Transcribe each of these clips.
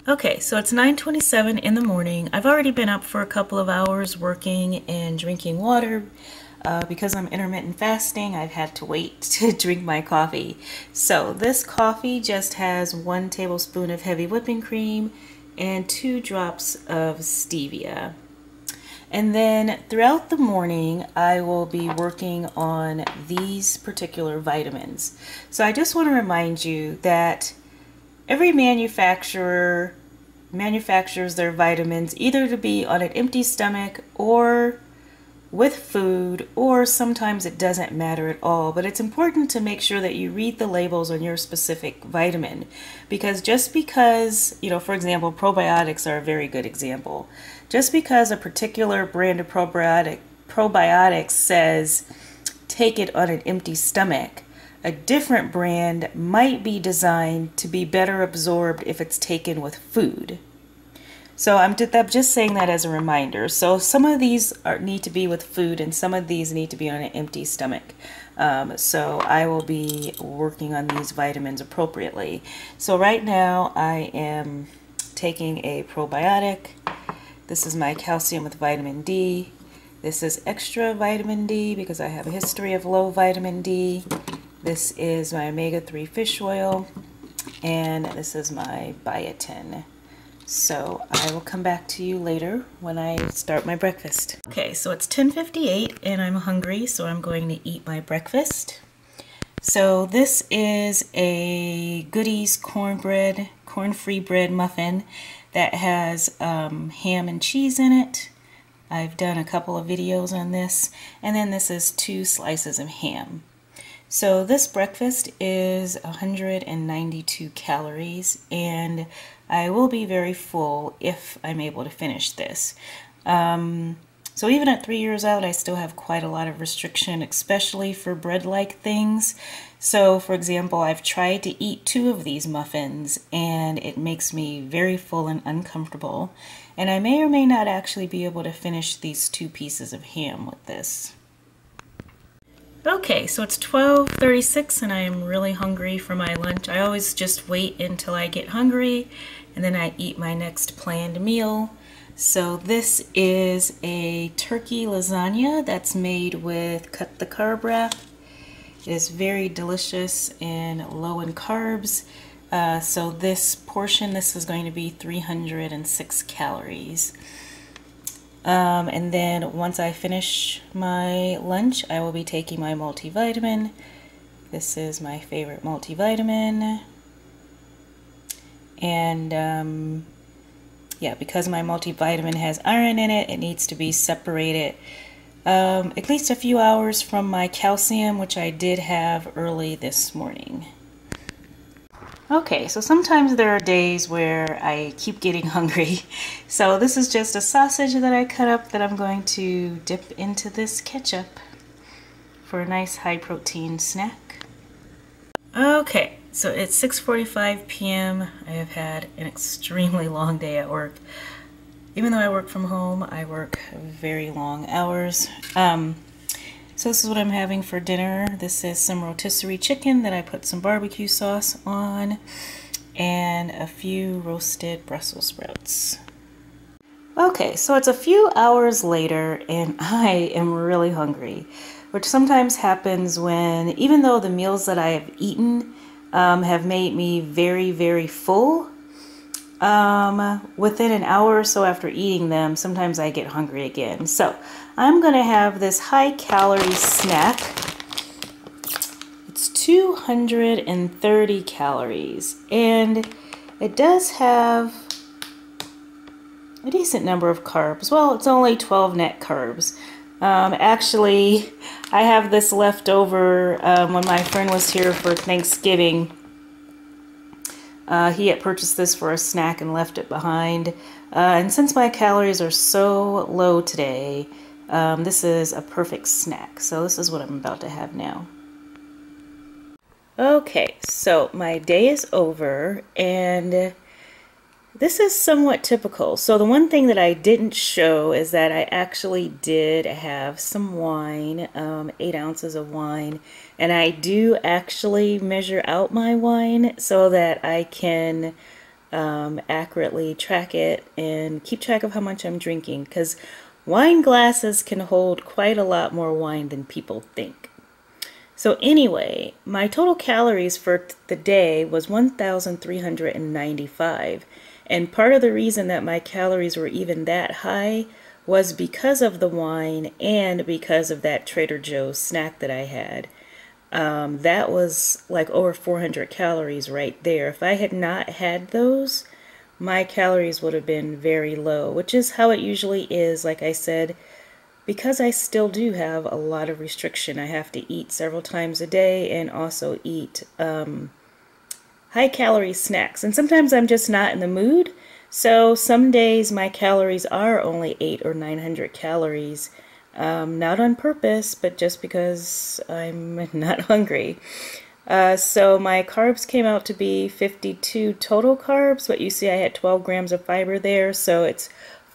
Okay, so it's 9:27 in the morning. I've already been up for a couple of hours working and drinking water. Because I'm intermittent fasting, I've had to wait to drink my coffee. So this coffee just has 1 tablespoon of heavy whipping cream and 2 drops of stevia. And then throughout the morning, I will be working on these particular vitamins. So I just want to remind you that every manufacturer manufactures their vitamins either to be on an empty stomach or with food, or sometimes it doesn't matter at all. But it's important to make sure that you read the labels on your specific vitamin, because just because, for example, probiotics are a very good example. Just because a particular brand of probiotics says take it on an empty stomach, a different brand might be designed to be better absorbed if it's taken with food. So I'm just saying that as a reminder. So some of these need to be with food and some of these need to be on an empty stomach. So I will be working on these vitamins appropriately. So right now I am taking a probiotic. This is my calcium with vitamin D. This is extra vitamin D because I have a history of low vitamin D. This is my omega-3 fish oil. And this is my biotin. So I will come back to you later when I start my breakfast. Okay, so it's 10:58 and I'm hungry, so I'm going to eat my breakfast. So this is a Goodies corn-free bread muffin that has ham and cheese in it. I've done a couple of videos on this. And then this is 2 slices of ham. So this breakfast is 192 calories, and I will be very full if I'm able to finish this. So even at 3 years out, I still have quite a lot of restriction, especially for bread-like things. So for example, I've tried to eat 2 of these muffins, and it makes me very full and uncomfortable. And I may or may not actually be able to finish these 2 pieces of ham with this. Okay, so it's 12:36 and I am really hungry for my lunch. I always just wait until I get hungry and then I eat my next planned meal. So this is a turkey lasagna that's made with Cut da Carb wrap. It is very delicious and low in carbs. So this is going to be 306 calories. And then once I finish my lunch, I will be taking my multivitamin. This is my favorite multivitamin. And yeah, because my multivitamin has iron in it, it needs to be separated at least a few hours from my calcium, which I did have early this morning. Okay, so sometimes there are days where I keep getting hungry. So this is just a sausage that I cut up that I'm going to dip into this ketchup for a nice high protein snack. Okay, so it's 6:45 p.m. I have had an extremely long day at work. Even though I work from home, I work very long hours. So this is what I'm having for dinner. This is some rotisserie chicken that I put some barbecue sauce on and a few roasted Brussels sprouts. Okay, so it's a few hours later and I am really hungry, which sometimes happens when, even though the meals that I have eaten have made me very, very full, within an hour or so after eating them, sometimes I get hungry again. So I'm going to have this high-calorie snack. It's 230 calories, and it does have a decent number of carbs. Well, it's only 12 net carbs. Actually, I have this left over when my friend was here for Thanksgiving. He had purchased this for a snack and left it behind. And since my calories are so low today, this is a perfect snack. So this is what I'm about to have now. Okay, so my day is over and this is somewhat typical. So the one thing that I didn't show is that I actually did have some wine, 8 ounces of wine, and I do actually measure out my wine so that I can accurately track it and keep track of how much I'm drinking, because wine glasses can hold quite a lot more wine than people think. So anyway, my total calories for the day was 1,395. And part of the reason that my calories were even that high was because of the wine and because of that Trader Joe's snack that I had. That was like over 400 calories right there. If I had not had those, my calories would have been very low, which is how it usually is. Like I said, because I still do have a lot of restriction, I have to eat several times a day and also eat high calorie snacks. And sometimes I'm just not in the mood. So some days my calories are only 800 or 900 calories. Not on purpose, but just because I'm not hungry. So my carbs came out to be 52 total carbs, but you see I had 12 grams of fiber there. So it's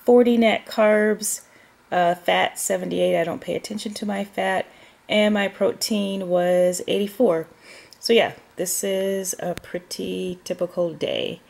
40 net carbs. Fat 78, I don't pay attention to my fat, and my protein was 84. So yeah, this is a pretty typical day.